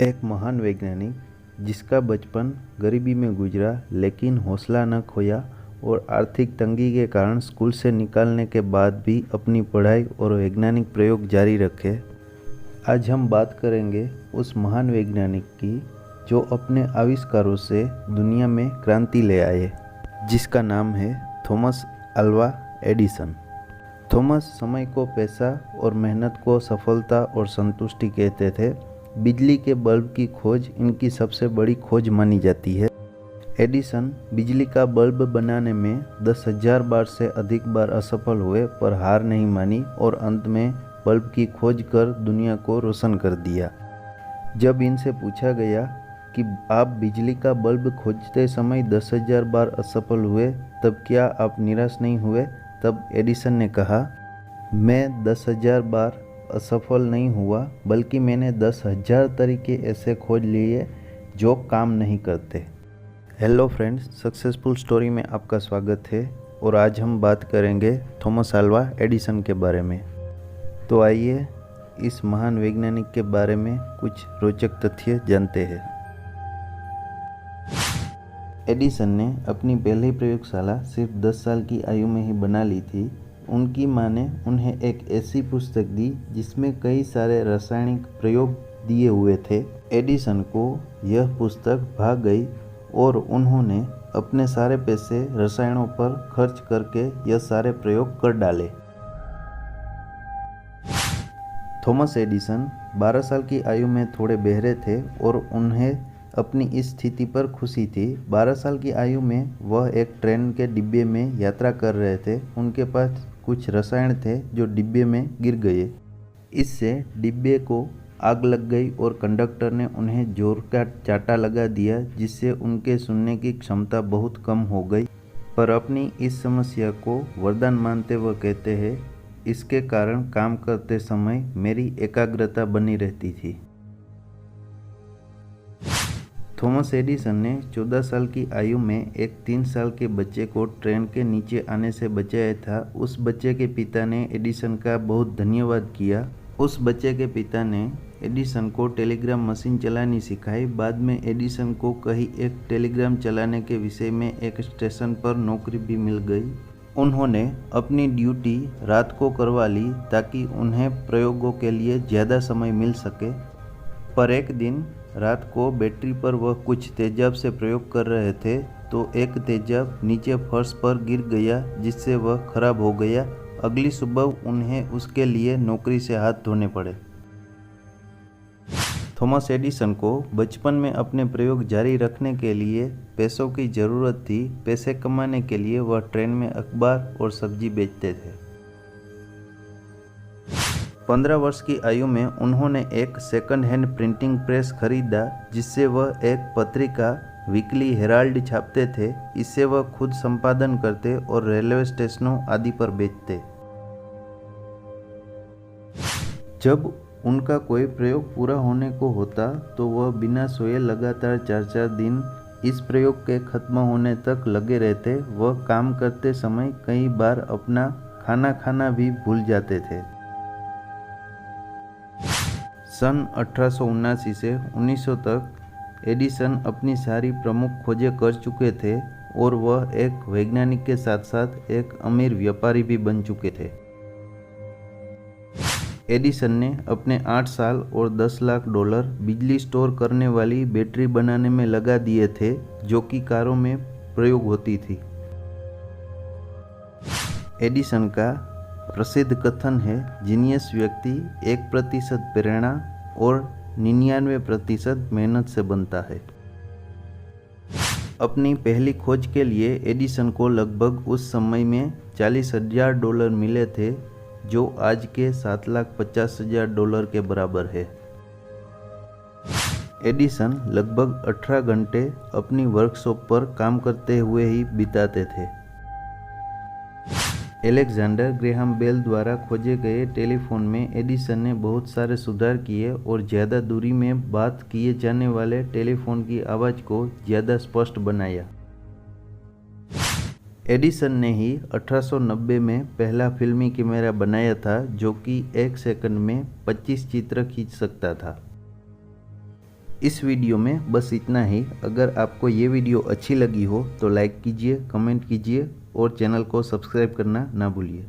एक महान वैज्ञानिक जिसका बचपन गरीबी में गुजरा लेकिन हौसला न खोया और आर्थिक तंगी के कारण स्कूल से निकालने के बाद भी अपनी पढ़ाई और वैज्ञानिक प्रयोग जारी रखे। आज हम बात करेंगे उस महान वैज्ञानिक की जो अपने आविष्कारों से दुनिया में क्रांति ले आए, जिसका नाम है थॉमस अल्वा एडिसन। थॉमस समय को पैसा और मेहनत को सफलता और संतुष्टि कहते थे। बिजली के बल्ब की खोज इनकी सबसे बड़ी खोज मानी जाती है। एडिसन बिजली का बल्ब बनाने में 10,000 बार से अधिक बार असफल हुए, पर हार नहीं मानी और अंत में बल्ब की खोज कर दुनिया को रोशन कर दिया। जब इनसे पूछा गया कि आप बिजली का बल्ब खोजते समय 10,000 बार असफल हुए, तब क्या आप निराश नहीं हुए? तब एडिसन ने कहा, मैं 10,000 बार असफल नहीं हुआ, बल्कि मैंने 10,000 तरीके ऐसे खोज लिए जो काम नहीं करते। हेलो फ्रेंड्स, सक्सेसफुल स्टोरी में आपका स्वागत है और आज हम बात करेंगे थॉमस अल्वा एडिसन के बारे में। तो आइए इस महान वैज्ञानिक के बारे में कुछ रोचक तथ्य जानते हैं। एडिसन ने अपनी पहली प्रयोगशाला सिर्फ 10 साल की आयु में ही बना ली थी। उनकी मां ने उन्हें एक ऐसी पुस्तक दी जिसमें कई सारे रासायनिक प्रयोग दिए हुए थे। एडिसन को यह पुस्तक भा गई और उन्होंने अपने सारे पैसे रसायनों पर खर्च करके यह सारे प्रयोग कर डाले। थॉमस एडिसन 12 साल की आयु में थोड़े बहरे थे और उन्हें अपनी इस स्थिति पर खुशी थी। 12 साल की आयु में वह एक ट्रेन के डिब्बे में यात्रा कर रहे थे। उनके पास कुछ रसायन थे जो डिब्बे में गिर गए। इससे डिब्बे को आग लग गई और कंडक्टर ने उन्हें जोर का चांटा लगा दिया, जिससे उनके सुनने की क्षमता बहुत कम हो गई। पर अपनी इस समस्या को वरदान मानते वह कहते हैं, इसके कारण काम करते समय मेरी एकाग्रता बनी रहती थी। थॉमस एडिसन ने 14 साल की आयु में एक 3 साल के बच्चे को ट्रेन के नीचे आने से बचाया था। उस बच्चे के पिता ने एडिसन का बहुत धन्यवाद किया। उस बच्चे के पिता ने एडिसन को टेलीग्राम मशीन चलानी सिखाई। बाद में एडिसन को कहीं एक टेलीग्राम चलाने के विषय में एक स्टेशन पर नौकरी भी मिल गई। उन्होंने अपनी ड्यूटी रात को करवा ली ताकि उन्हें प्रयोगों के लिए ज़्यादा समय मिल सके। पर एक दिन रात को बैटरी पर वह कुछ तेजाब से प्रयोग कर रहे थे तो एक तेजाब नीचे फर्श पर गिर गया, जिससे वह खराब हो गया। अगली सुबह उन्हें उसके लिए नौकरी से हाथ धोने पड़े। थॉमस एडिसन को बचपन में अपने प्रयोग जारी रखने के लिए पैसों की ज़रूरत थी। पैसे कमाने के लिए वह ट्रेन में अखबार और सब्जी बेचते थे। 15 वर्ष की आयु में उन्होंने एक सेकंड हैंड प्रिंटिंग प्रेस खरीदा, जिससे वह एक पत्रिका वीकली हेराल्ड छापते थे। इससे वह खुद संपादन करते और रेलवे स्टेशनों आदि पर बेचते। जब उनका कोई प्रयोग पूरा होने को होता तो वह बिना सोए लगातार 4-4 दिन इस प्रयोग के खत्म होने तक लगे रहते। वह काम करते समय कई बार अपना खाना खाना भी भूल जाते थे। सन 1879 से 1900 तक एडिसन अपनी सारी प्रमुख खोजें कर चुके थे और वह एक वैज्ञानिक के साथ साथ एक अमीर व्यापारी भी बन चुके थे। एडिसन ने अपने 8 साल और 10 लाख डॉलर बिजली स्टोर करने वाली बैटरी बनाने में लगा दिए थे, जो कि कारों में प्रयोग होती थी। एडिसन का प्रसिद्ध कथन है, जीनियस व्यक्ति 1% प्रेरणा और 99% मेहनत से बनता है। अपनी पहली खोज के लिए एडिसन को लगभग उस समय में $40,000 मिले थे, जो आज के $7,50,000 के बराबर है। एडिसन लगभग 18 घंटे अपनी वर्कशॉप पर काम करते हुए ही बिताते थे। एलेक्जेंडर ग्रेहम बेल द्वारा खोजे गए टेलीफोन में एडिसन ने बहुत सारे सुधार किए और ज़्यादा दूरी में बात किए जाने वाले टेलीफोन की आवाज़ को ज़्यादा स्पष्ट बनाया। एडिसन ने ही 1890 में पहला फिल्मी कैमरा बनाया था, जो कि 1 सेकंड में 25 चित्र खींच सकता था। इस वीडियो में बस इतना ही। अगर आपको ये वीडियो अच्छी लगी हो तो लाइक कीजिए, कमेंट कीजिए और चैनल को सब्सक्राइब करना ना भूलिए।